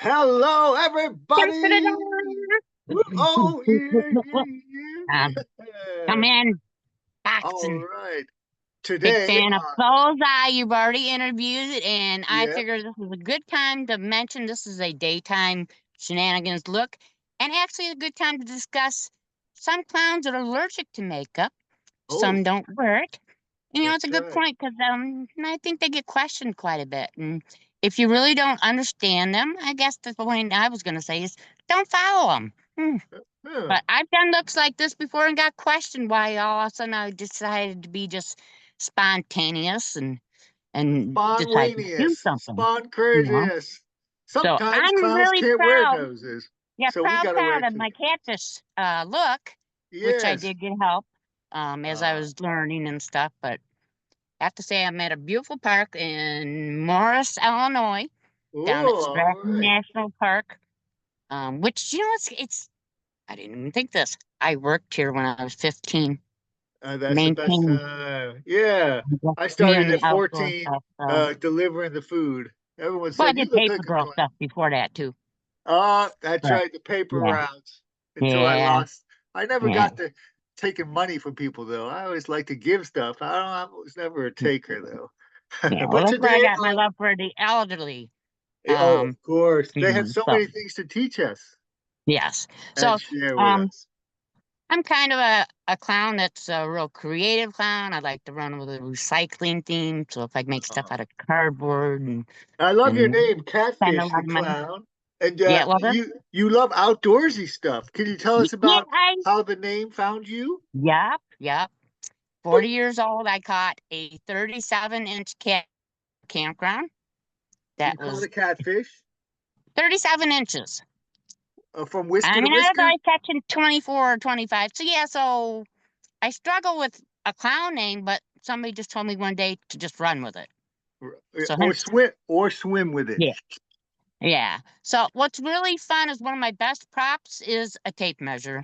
Hello, everybody. Oh, Um, Come yeah. in, All boxing. right. Big Today, fan of Bullseye. You've already interviewed it, and I yeah. figured this is a good time to mention this is a daytime shenanigans look, and actually a good time to discuss some clowns that are allergic to makeup. Oh, Some don't wear it. And, it's a that's good right. point because I think they get questioned quite a bit. And if you really don't understand them, I guess the point I was going to say is don't follow them. Huh. But I've done looks like this before and got questioned why all of a sudden I decided to be just spontaneous and decide to do Spontaneous, something, you know. spontaneous. So Sometimes I'm clowns really can't wear proud, noses, yeah, so we got to wear proud it of too. my catfish look, which I Yes. did get help as I Uh, was learning and stuff. But I have to say I'm at a beautiful park in Morris, Illinois, down at oh, all Stratton right. National Park. Which it's I didn't even think this. I worked here when I was 15, That's the best maintained time. Yeah. the I started community at outdoor 14, stuff. So, delivering the food. Everyone well, I said, "You did look paper like a girl clown." stuff before that too. That's But right, the paper yeah, routes. Until I yeah, lost. I never yeah, got to taking money from people though. I always like to give stuff. I was never a taker though. yeah. Well, But that's where I today, got my love for the elderly. oh, of course, they have so So many things to teach us yes. and So share with um, us. I'm kind of a clown that's a real creative clown. I like to run with a recycling theme. So if I make stuff Uh, out of cardboard I love your and name, spend a Catfish the lot of money. Clown. And Yeah, well, you love outdoorsy stuff. Can you tell us yeah, about how the name found you? yep. 40 years old, I caught a 37-inch campground You that caught a was catfish 37 inches. from whisker I to mean, I was whisker. always catching 24 or 25. So, yeah, so I struggle with a clown name, but somebody just told me one day to just run with it. So, hence, Or swim with it. yeah, yeah. So, what's really fun is one of my best props is a tape measure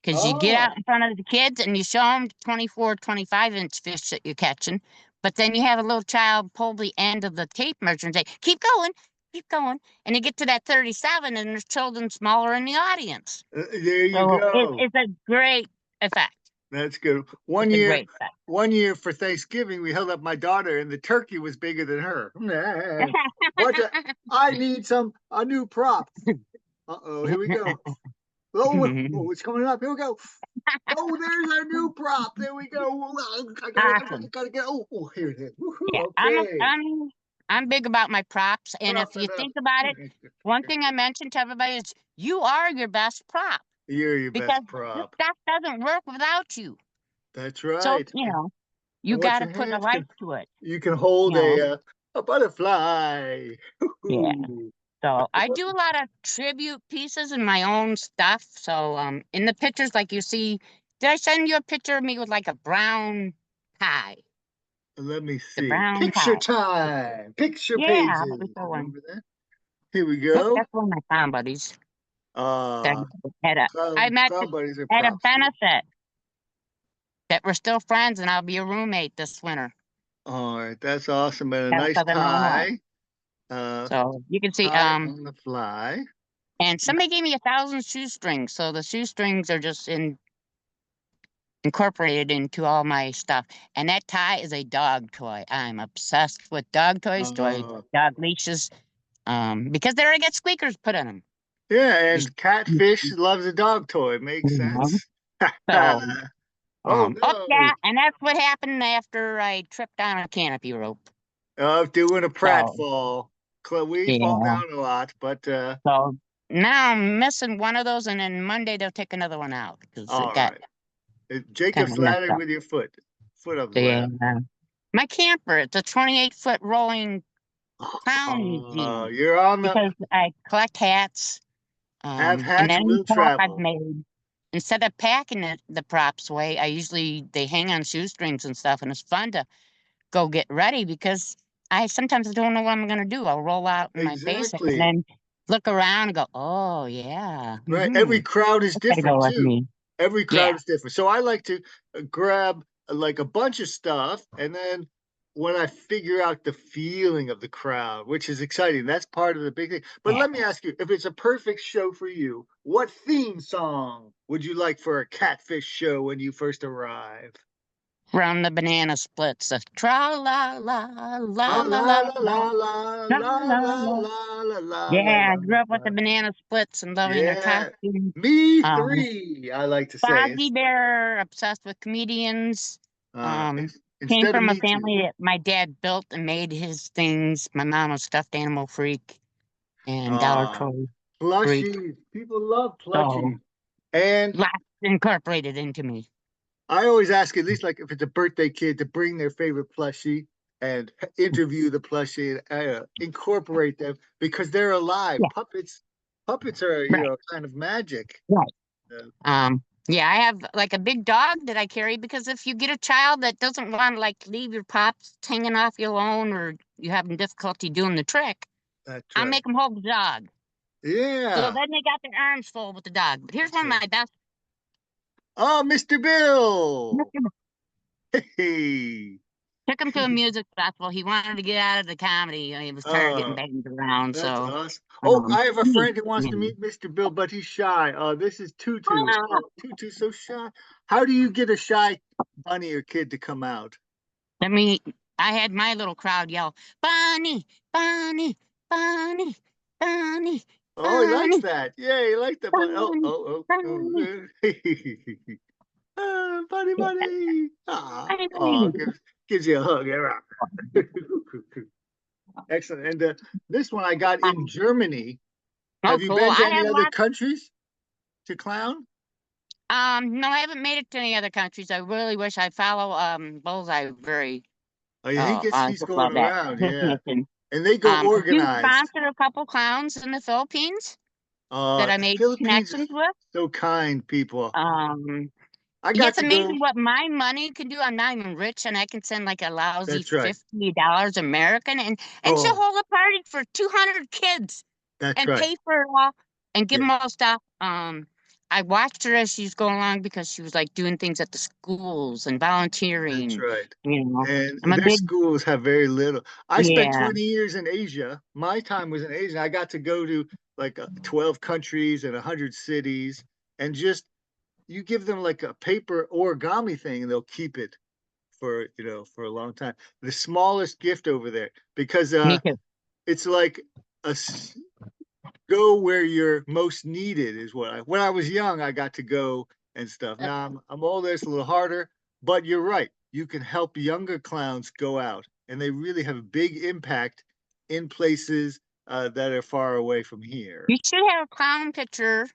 because you get out Oh, in front of the kids and you show them 24, 25-inch fish that you're catching. But then you have a little child pull the end of the tape measure and say, keep going, keep going. And you get to that 37 and there's children smaller in the audience. there you So go. it's a great effect. That's good. It's a great effect. One year for Thanksgiving, we held up my daughter, and the turkey was bigger than her. What? I need a new prop. Uh-oh, here we go. Oh, it's coming up. Here we go. Oh, there's our new prop. There we go. Awesome. Gotta get. Here it is. Yeah, Woohoo, okay. I'm big about my props. And Prop if you it up. think about it, one thing I mentioned to everybody is you are your best prop You're your because best this prop. stuff doesn't work without you. That's So, right. you And what got to your put a hands life can, to it, you can you hold know. a butterfly. Yeah. Woohoo. So I do a lot of tribute pieces in my own stuff. So in the pictures, like you see, did I send you a picture of me with like a brown tie? Let me The see. brown Picture tie. time. Picture Yeah, how about pages. we throw one? Remember that? Here we Nope, go. that's one of my clown buddies. That Uh, At a I met clown buddies are at a props too. benefit that we're still friends, and I'll be a roommate this winter All right, that's awesome. And a down in nice Southern Illinois. tie. Uh, So you can see, tie on the fly. and somebody gave me 1,000 shoestrings. So the shoestrings are just incorporated into all my stuff. And that tie is a dog toy. I'm obsessed with dog toys, Uh, dog leashes, because they already get squeakers put in them. yeah, You, and catfish loves a dog toy. Makes know? sense. So, Oh oh no. yeah, and that's what happened after I tripped on a canopy rope. Doing a So pratfall. We fall yeah, down a lot, but so now I'm missing one of those, and then Monday they'll take another one out because it all got right. kind Jacob's of messed ladder up. with your foot. Foot of the So yeah, ladder. my camper, it's a 28-foot rolling clown museum You're on the because I collect hats. have And hats any will prop I've travel. made, instead of packing it the props away, they hang on shoestrings and stuff, and it's fun to go get ready because I sometimes don't know what I'm gonna do. I'll roll out in my basic and Exactly. then look around and go, oh yeah, Right. Every crowd is that gotta different go with too. me. Every crowd Yeah, is different. So I like to grab like a bunch of stuff and then when I figure out the feeling of the crowd, which is exciting. That's part of the big thing. But Yeah. let me ask you, if it's a perfect show for you, what theme song would you like for a catfish show when you first arrive? From the banana splits, the tra la la La la la la la la la la la la la la la la. la la la la Yeah, I la grew up with the la. banana splits and loving their Yeah, costumes. me Um, three. I like to say Foggy it's Bear, obsessed with comedians. Um, Came instead of from a me too. family that my dad built and made his things. My mom was stuffed animal freak and Dollar Uh, Toy freak. Plushies. People love So plushies. And lots incorporated into me. I always ask, at least like if it's a birthday kid, to bring their favorite plushie and interview the plushie and incorporate them because they're alive. Yeah, Puppets are, right, kind of magic. right. Uh, Yeah, I have like a big dog that I carry because if you get a child that doesn't want to like leave your pops hanging off you alone or you having difficulty doing the trick, that's I right. make them hold the dog. So Yeah, then they got their arms full with the dog. But here's that's one of right. my best. Oh, Mr. Bill. Hey. Took him to a music festival. He wanted to get out of the comedy. He was tired of getting Oh, banged around. that's So, awesome. Oh, I have a he, friend who wants to you meet Mr. Bill, but he's shy. This is Tutu. know, Oh, Tutu's so shy. How do you get a shy bunny or kid to come out? let me. I had my little crowd yell, "Bunny, Bunny, Bunny, Bunny, Oh, he likes Bunny, that. Yeah, he likes that. But Bunny, Bunny." Buddy, Yeah, buddy. Ah, oh, Bunny. gives you a hug. Excellent. And this one I got in Germany. Oh, Have you cool. been to I any have other lots. countries to clown? No, I haven't made it to any other countries. I really wish I follow Bullseye very Oh, yeah, on he's going football that around. his Yeah, mission. and they go He organized. sponsored a couple clowns in the Philippines that I The made Philippines is connections with. so kind, people. Um, I got it's to go. amazing what my money can do. I'm not even rich, and I can send like a lousy That's right. $50 American, and she'll Oh, hold a party for 200 kids that's and right. pay for it all and give Yeah, them all stuff. I watched her as she was going along because she was like doing things at the schools and that's volunteering. right. You know, And I'm a their big schools have very little. I spent yeah. 20 years in Asia. My time was in Asia. I got to go to like 12 countries and 100 cities, and just you give them like a paper origami thing and they'll keep it for, for a long time. The smallest gift over there, because Me too. it's like a go where you're most needed is when I was young, I got to go and stuff. Now I'm older, it's a little harder, but you're right. You can help younger clowns go out, and they really have a big impact in places that are far away from here. You should have a clown picture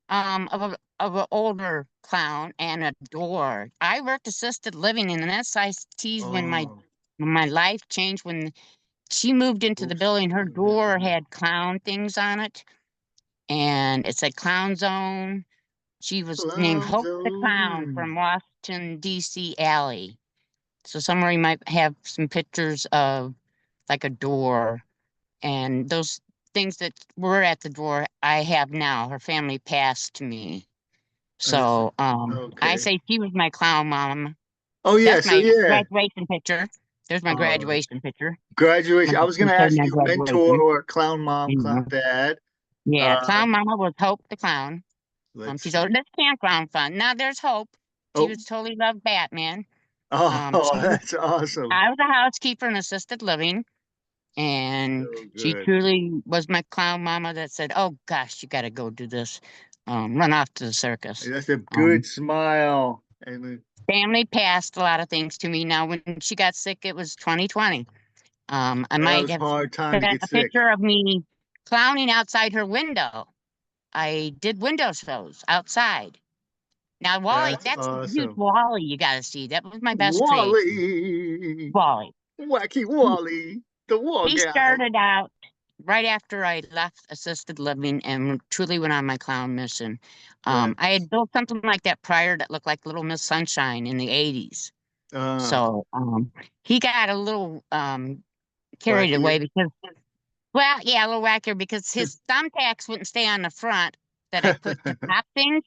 of an older clown and a door. I worked assisted living in an SITs Oh, when my life changed when she moved into the oops. building. Her Oh, yeah, door yeah. had clown things on it, and it said Clown Zone. She was named Clown Hope the Clown zone. from Washington D.C. Alley. So somewhere you might have some pictures of like a door and those things that were at the door I have now. Her family passed to me. That's So I okay. say she was my clown mom. Oh yeah, That's so my yeah. graduation picture. There's my Uh, graduation picture. Graduation. My I was going to picture of ask my you mentor graduation. or clown mom, You clown know. dad. Yeah, Uh, clown mama was Hope the clown. let's She's over see. this campground fun. Now there's Hope. She Oh, was totally loved Batman. oh, She that's awesome. I was a housekeeper in assisted living, and So she good. truly was my clown mama that said, "Oh gosh, you got to go do this. Run off to the circus." That's a Um, good smile. And Family passed a lot of things to me. Now, when she got sick, it was 2020. I that might was a have hard time put to get a sick. picture of me clowning outside her window. I did window shows outside. Now, Wally, That's that's huge. awesome. Wally, you got to see. That was my best creation. Wally, Wally. wacky Wally, the wall He guy. started out right after I left assisted living and truly went on my clown mission. That, I had built something like that prior that looked like Little Miss Sunshine in the 80s. uh, So he got a little carried wacky. away because, well, yeah, a little wackier because his thumbtacks wouldn't stay on the front that I put to pop things.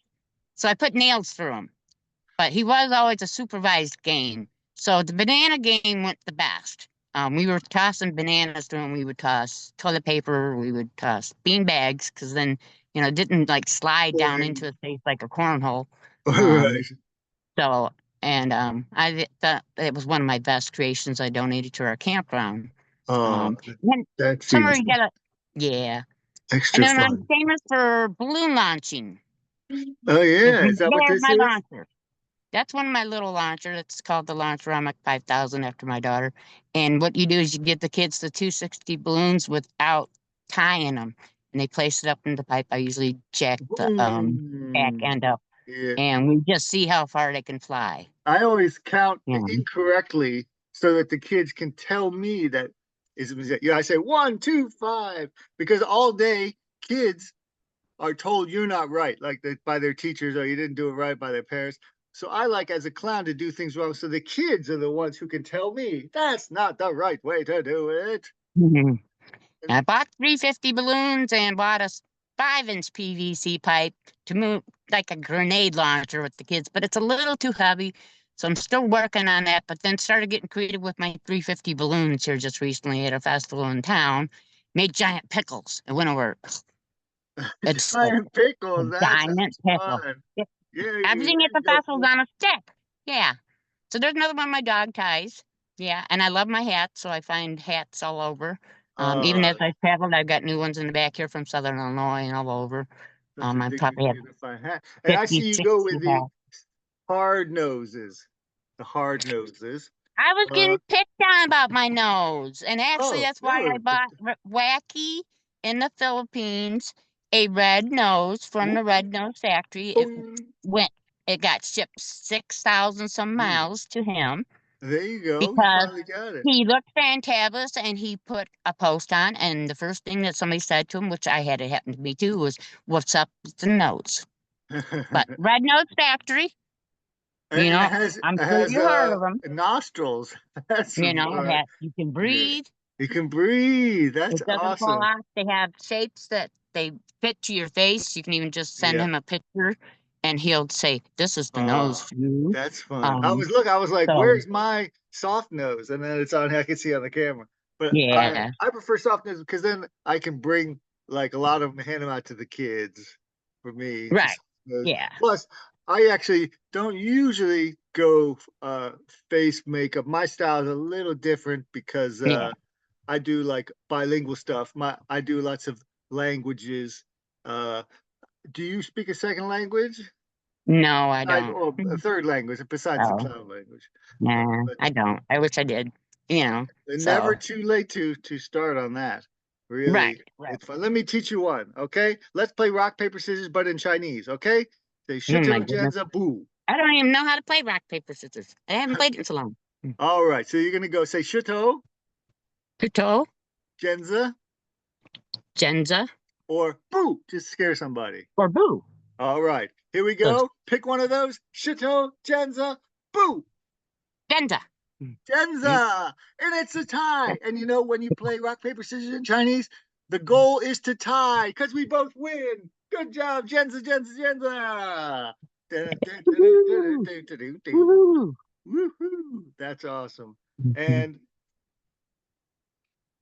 So I put nails through him. But he was always a supervised game. So the banana game went the best. We were tossing bananas when we would toss toilet paper. We would toss bean bags because then, it didn't like slide down into a face like a cornhole. Um, Right. so, and I thought it was one of my best creations I donated to our campground. Oh, Then that somewhere seems you gotta, yeah. And extra then I'm fun. famous for balloon launching. Oh yeah, is that what There's this my is? launcher. That's one of my little launchers. It's called the Launcher Ramic 5000 after my daughter. And what you do is you give the kids the 260 balloons without tying them, and they place it up in the pipe. I usually jack the back Boom. end up, Yeah. and we just see how far they can fly. I always count You know, incorrectly so that the kids can tell me that I say 1, 2, 5 because all day kids are told you're not right, like by their teachers, or you didn't do it right by their parents. So I like as a clown to do things wrong. So the kids are the ones who can tell me that's not the right way to do it. Mhm. And I bought 350 balloons and bought a 5-inch PVC pipe to move like a grenade launcher with the kids, but it's a little too heavy. So I'm still working on that, but then started getting creative with my 350 balloons here just recently at a festival in town. Made giant pickles. It went over. It's like giant a pickles, that giant sounds pickle. fun. It- Yeah, yeah, Everything at there the you go. festival's on a stick. Yeah. So there's another one of my dog ties. Yeah, and I love my hats, so I find hats all over. Even Uh, as I've traveled, I've got new ones in the back here from Southern Illinois and all over. that's I ridiculous probably have to get a fine hat. And I 50, see you go 60 with the hats. hard noses. The hard noses. I was Uh, getting picked on about my nose, and actually oh, that's they why I were. bought Wacky in the Philippines a red nose from Ooh, the Red Nose Factory. boing. Went, it got shipped 6,000 some Ooh, miles to him there you go. You because finally got it. he looked fantabulous and he put a post on. And the first thing that somebody said to him, which I had it happen to me too, was, "What's up with the nose?" But Red Nose Factory, And it has I'm sure you heard of them. nostrils. That's You can yeah. breathe. You can breathe. That's It doesn't fall awesome. off. They have shapes that they fit to your face. You can even just send Yeah. him a picture and he'll say, "This is the nose Uh, for you." that's fun. Um, I was like, so where's my soft nose? And then it's on, I can see on the camera. But yeah. I prefer soft nose because then I can bring like a lot of them, hand them out to the kids for me. The Right. soft nose. Yeah. Plus, I actually don't usually go face makeup. My style is a little different because Yeah. I do like bilingual stuff. I do lots of languages. Uh, do you speak a second language? No, I I don't. or a third language besides the So clown language. nah, But I don't. I wish I did. never So too late to start on that. right, Really, right. it's fun. Let me teach you one. Okay, let's play rock paper scissors, but in Chinese. Okay, say Oh my shito goodness. genza boo. I don't even know how to play rock, paper, scissors. I haven't played it in so long. All right, so you're gonna go say shito Kuto, genza Genza, or boo, just scare somebody. or Boo. All right, here we So go. Pick one of those. Shito genza boo. Genza. Mm. Genza, and it's a tie. And you know, when you play rock, paper, scissors in Chinese, the goal is to tie because we both win. Good job, Genza, Genza, Genza. Woohoo! Woohoo! Woohoo! That's awesome. Mhm. And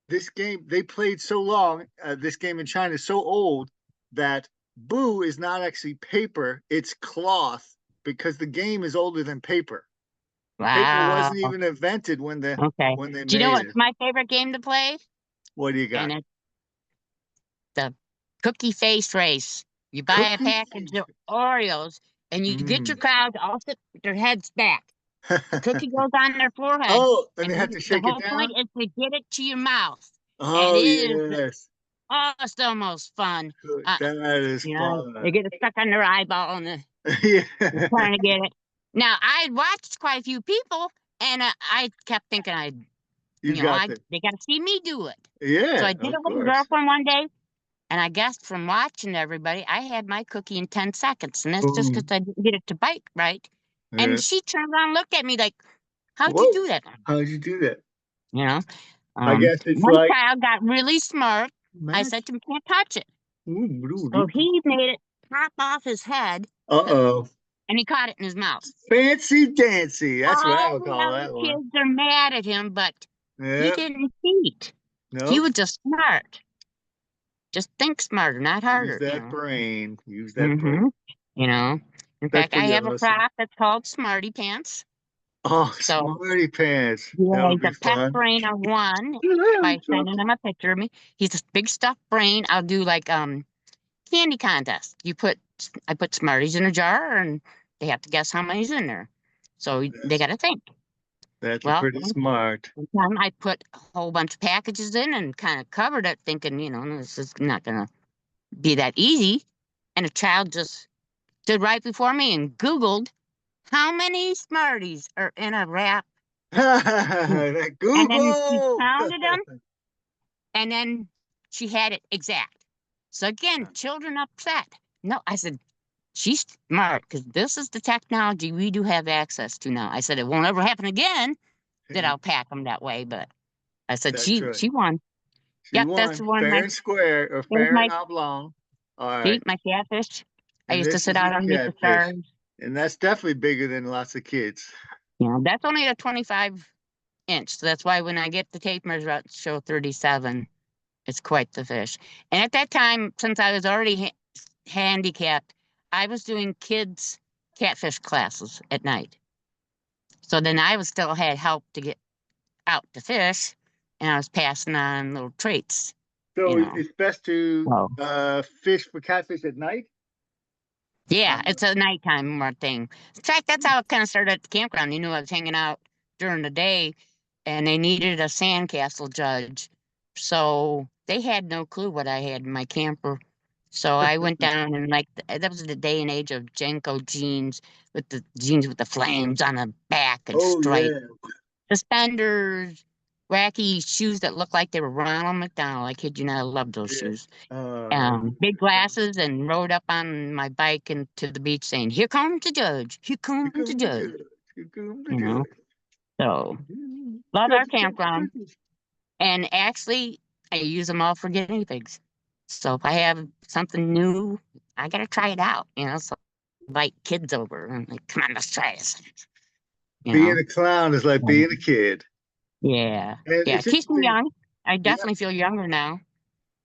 this game, they played so long. This game in China is so old that boo is not actually paper, it's cloth because the game is older than paper. Paper wasn't Wow. even invented Okay. when they Do you know made what's it. my favorite game to play? What do you And got? it's the cookie face race. You buy a Cookie package of face. Oreos and you get your Mm. crowd to all sit with their heads back. The cookie goes on their forehead, Oh, and and they have to the shake it whole point down. is to get it to your mouth. And it Oh is yes, it's the most fun. good. That is They fun. get it stuck on their eyeball and they're Yeah, trying to get it. Now, I watched quite a few people, and I kept thinking you got it. they got to see me do it. So Yeah, I did of it with a course. girlfriend one day, and I guessed from watching everybody, I had my cookie in 10 seconds, and that's just because Boom. I didn't get it to bite right. And Yeah. she turned around and looked at me like, "How'd you Whoa, do that?" how'd you do that? You know, I guess it's one like child got really smart. I magic. said to him, "Can't touch it." Ooh, So he made it pop off his head uh-oh. and he caught it in his mouth. Fancy dancy. That's what I All would the call other that one. kids are mad at him, but he Yep. didn't cheat. He Nope. was just smart. Just think smarter, not Use harder, that brain. Use that brain. Mm-hmm. You know. In That's fact, I pretty have a awesome. prop that's called Smarty Pants. Oh, So smarty pants. That yeah, would he's be a pet fun. brain of one by sending him a picture of me. He's a big stuffed brain. I'll do like candy contest. I put Smarties in a jar and they have to guess how many's in there. So they That's, got to think. that's Well, pretty smart. one time I put a whole bunch of packages in and kind of covered it, thinking, this is not gonna be that easy. And a child just stood right before me and Googled how many Smarties are in a wrap. That And then she Google. counted them and then she had it exact. So again, children upset. No, I said, she's smart because this is the technology we do have access to now. I said, it won't ever happen again that I'll pack them that way. But I said, That's right. she won. She Yep, that's won. the one. Fair and square, or There's fair my, and oblong. All see, right. my catfish. I And used to this sit is your out underneath the catfish. stars. And that's definitely bigger than lots of kids. Yeah, that's only a 25-inch. So that's why when I get the tape measure out, show 37. It's quite the fish. And at that time, since I was already handicapped, I was doing kids catfish classes at night. So then I was still had help to get out to fish, and I was passing on little traits, you So know. it's best to So fish for catfish at night? yeah, it's a nighttime more thing. In fact, that's how it kind of started at the campground. You knew I was hanging out during the day, and they needed a sandcastle judge. So they had no clue what I had in my camper. So I went down and that was the day and age of Jenko jeans with the jeans with the flames on the back and Oh, stripes, yeah. suspenders, wacky shoes that looked like they were Ronald McDonald. I kid you not, I love those Yeah. shoes. That's Big glasses and rode up on my bike into the beach saying, "Here comes the judge. Here Here comes the come the judge." judge. Here come the You know, judge. so love our Judge, judge, campground. judge. And actually, I use them all for guinea pigs. So if I have something new, I gotta try it out. So invite kids over and like, come on, let's try this. You Being know, a clown is like Um, being a kid. yeah, And yeah. it's Keeps me interesting. young. I Yeah. definitely feel younger now.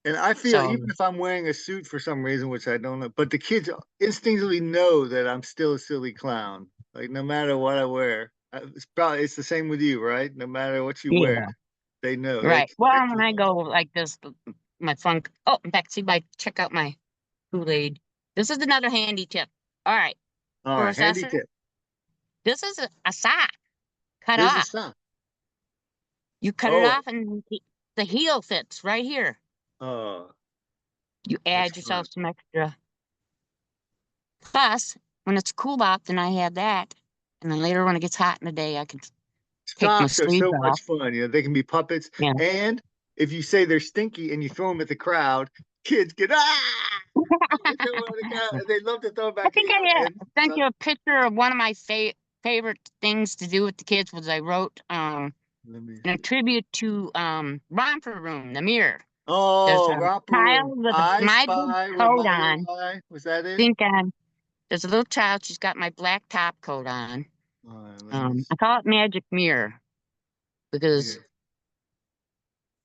And I feel So even if I'm wearing a suit for some reason, which I don't know, but the kids instinctively know that I'm still a silly clown. Like no matter what I wear, it's the same with you, right? No matter what you wear, yeah, they know right. they're Well, when I clowns. go like this, my funk. Oh, in fact, see, check out my Kool-Aid. This is another handy tip. All right, All for right, handy assessor, tip. this is a sock cut Here's a off. sock. You cut it Oh, off, and the heel fits right here. oh, You that's add fun. yourself some extra. Plus, when it's cool out, then I have that. And then later, when it gets hot in the day, I can take my Socks are sleeves so off. much fun. They can be puppets. Yeah. And if you say they're stinky and you throw them at the crowd, kids get They throw 'em at the crowd, and they love to throw 'em I back at think you. I And sent so, you a picture of one of my favorite things to do with the kids was I wrote let me in a see. tribute to Romper Room, the mirror. There's Oh, a romper room. child with I my big spy with coat my little on. eye. Was that it? Think there's a little child. She's got my black top coat on. All right, let me I see call it Magic Mirror because here.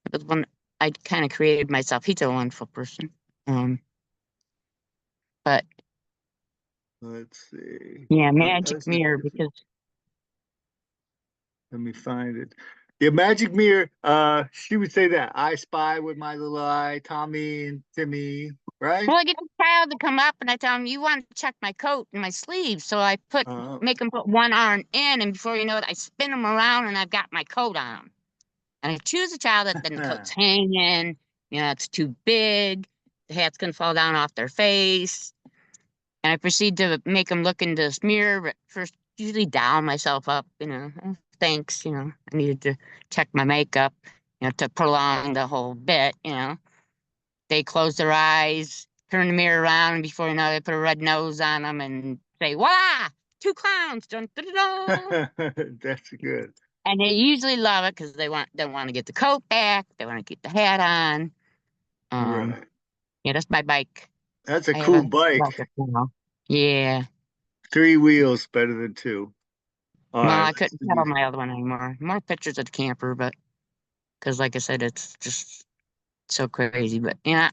it was one I kind of created myself. He's a wonderful person. Um, but Let's see. yeah, Magic This is Mirror different. because Let me find it. Yeah, magic mirror. She would say that I spy with my little eye, Tommy and Timmy, right? well, I get the child to come up and I tell him you want to check my coat and my sleeves, so I Uh, make him put one arm in, and before you know it, I spin him around and I've got my coat on. And I choose a child that then the coat's hanging, it's too big, the hat's gonna fall down off their face. And I proceed to make them look into this mirror, but first usually down myself up, "Oh, thanks, I needed to check my makeup, to prolong the whole bit. They close their eyes, turn the mirror around, and before you know it, they put a red nose on them and say, voila, two clowns, dun, dun, dun, dun. that's good. And they usually love it because they want to get the coat back, they want to keep the hat on. Um, Right. yeah, that's my bike. That's a I have cool a bike. bike now. Yeah. 3 wheels better than 2. All Well, right, I let's couldn't see. pedal my other one anymore. More pictures of the camper, but because, like I said, it's just so crazy. But yeah,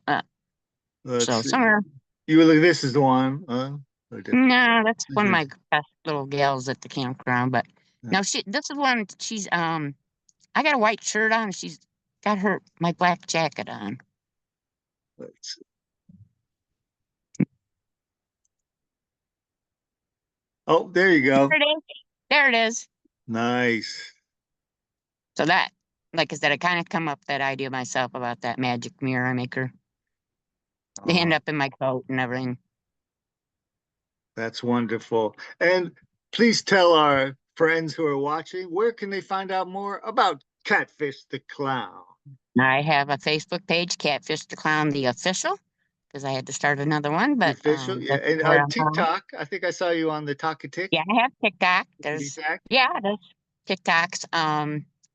Let's so see. somewhere. You look. This is the one. Or different. No, that's This one of is. my best little gals at the campground. But no, this is one. She's I got a white shirt on. She's got my black jacket on. Let's see. Oh, there you There go. it is. There it is. Nice. So that, like I said, I kind of come up with that idea myself about that magic mirror maker. They end Uh, up in my coat and everything. that's wonderful. And please tell our friends who are watching, where can they find out more about Catfish the Clown? I have a Facebook page, Catfish the Clown, the official, because I had to start another one, The but official, yeah. that's And where I'm on. TikTok, I think I saw you on the Talkative. Yeah, I have TikTok. TikTok. There's TikToks.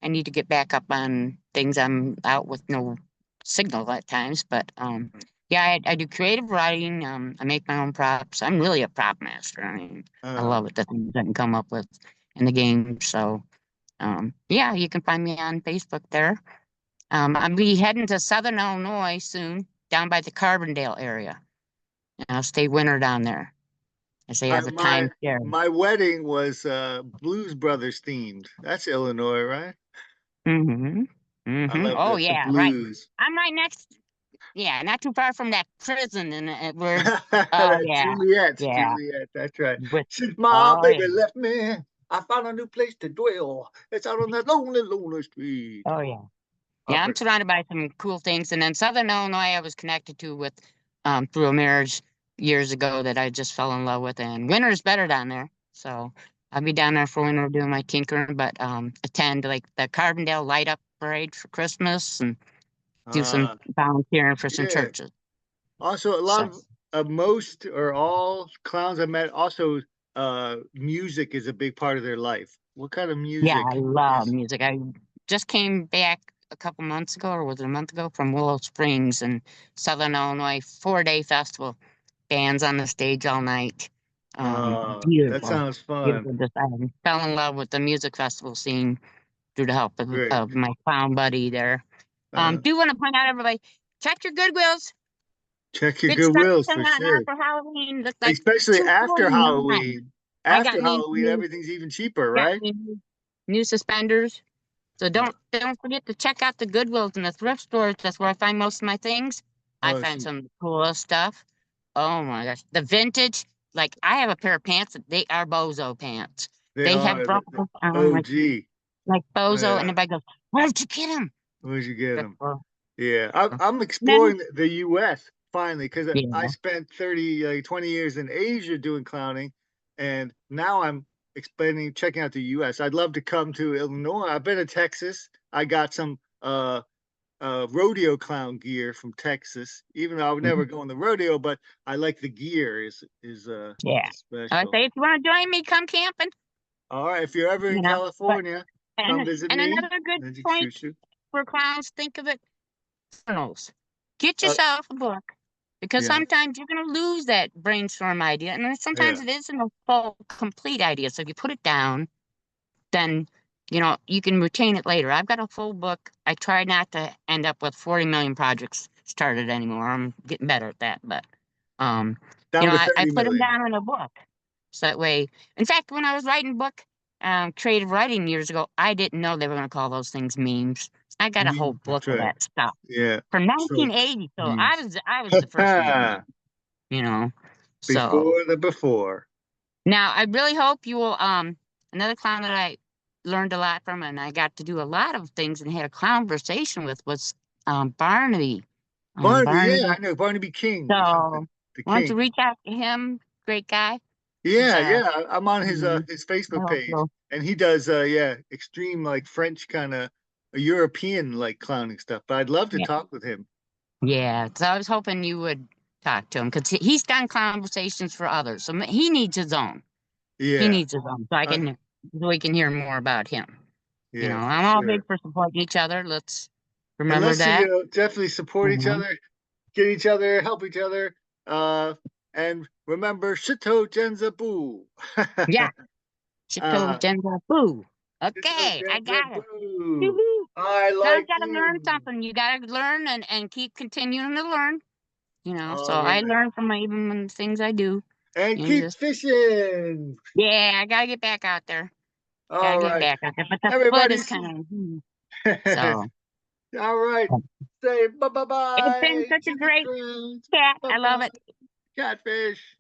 I need to get back up on things. I'm out with no signal at times, but yeah, I do creative writing. I make my own props. I'm really a prop master. I mean, I love Oh, it, the things I can come up with in the game. So, yeah, you can find me on Facebook there. I'll be heading to Southern Illinois soon, down by the Carbondale area. And I'll stay winter down there as they have a my timeshare. my wedding was Blues Brothers themed. That's Illinois, right? Mm-hmm. I Mm-hmm. love Oh the yeah, right. blues. I'm right next. Yeah, not too far from that prison, and where. Oh That's yeah, Juliet. yeah. Juliet. That's right. With Since my oh yeah, baby left me, I found a new place to dwell. It's out on that lonely, lonely street. oh yeah, I yeah. I'm forgot. surrounded by some cool things, and then Southern Illinois, I was connected to with through a marriage years ago that I just fell in love with, and winter's better down there. So I'll be down there for winter doing my tinkering, but attend like the Carbondale light up parade for Christmas and do some Uh, volunteering for some yeah. churches. Also, a lot So. of most or all clowns I met also music is a big part of their life. What kind of Yeah, music I love is music. I just came back a couple months ago, or was it a month ago, from Willow Springs in Southern Illinois, 4-day festival. Bands on the stage all night. that Beautiful, sounds fun. beautiful. Just I fell in love with the music festival scene through the help Great. of my clown buddy there. Uh, Do want to point out, everybody, check your Goodwills. check your Big stuff goodwills for coming out now sure. for Halloween. Look like Especially after 249. Halloween. I got After me Halloween, new, everything's even cheaper, got right? me new suspenders. So Uh, don't forget to check out the Goodwills and the thrift stores. That's where I find most of my things. I oh, find some cool stuff. Oh my gosh, the vintage. Like I have a pair of pants that they are bozo pants. they They have are broken the like OG. bozo, and Yeah. everybody goes, "Where'd you get them?" Where'd you get Thrift them? store. Yeah, So, I'm then exploring the U.S. finally because I yeah, spent 30, 20 years in Asia doing clowning, and now I'm expanding, checking out the U.S. I'd love to come to Illinois. I've been to Texas. I got some rodeo clown gear from Texas, even though I would never mhm, go on the rodeo, but I like the gear yeah. is I special. say if you want to join me, come camping. All right, if you're ever in But California, come visit and me. another good Magic Shoo point Shoo. for clowns, think of it journals. Get Uh, yourself a book because yeah, sometimes you're going to lose that brainstorm idea, and then sometimes yeah. it isn't a full, complete idea. So if you put it down, then you can retain it later. I've got a full book. I try not to end up with 40 million projects started anymore. I'm getting better at that, but um, Down to I 30 put them million. down in a book. So that way, in fact, when I was writing book, creative writing years ago, I didn't know they were going to call those things memes. I got a whole book That's of right. that stuff Yeah. from So 1980. So memes. I was the first meme, you know. So Before the before. now I really hope you will another clown that I learned a lot from and I got to do a lot of things and had a conversation with was Barnaby. Barnaby, Barnaby. yeah, I know Barnaby King or something. So The why don't you King. reach out to him? Great guy. He's Yeah, yeah. I'm on mhm, his I Facebook hope page, so. and he does yeah extreme like French kind of European like clowning stuff. But I'd love to Yeah. talk with him. Yeah. So I was hoping you would talk to him because he's done conversations for others. So he needs his own. He Yeah, needs his own. So I uh, can so we can hear more about him. yeah, for I'm all big sure. for supporting each other. Let's And remember let's that. definitely support each Mhm. other, get each other, help each other, uh, and Remember, Shito Genza Boo. Yeah. Chito uh, Genza Boo. Shito Okay, I Genza got it. Boo. Woo-hoo. I Someone's like got to learn you. something. You got to learn and keep continuing to learn. So Oh, I yeah. learn from even the things I do. And You know, keep just fishing. yeah, I gotta get back out there. Gotta All get right. back out there. But the foot Everybody. is kind of so. All right. Say bye bye It's been bye such to a the great crowd. chat. Bye I love bye. it. Catfish.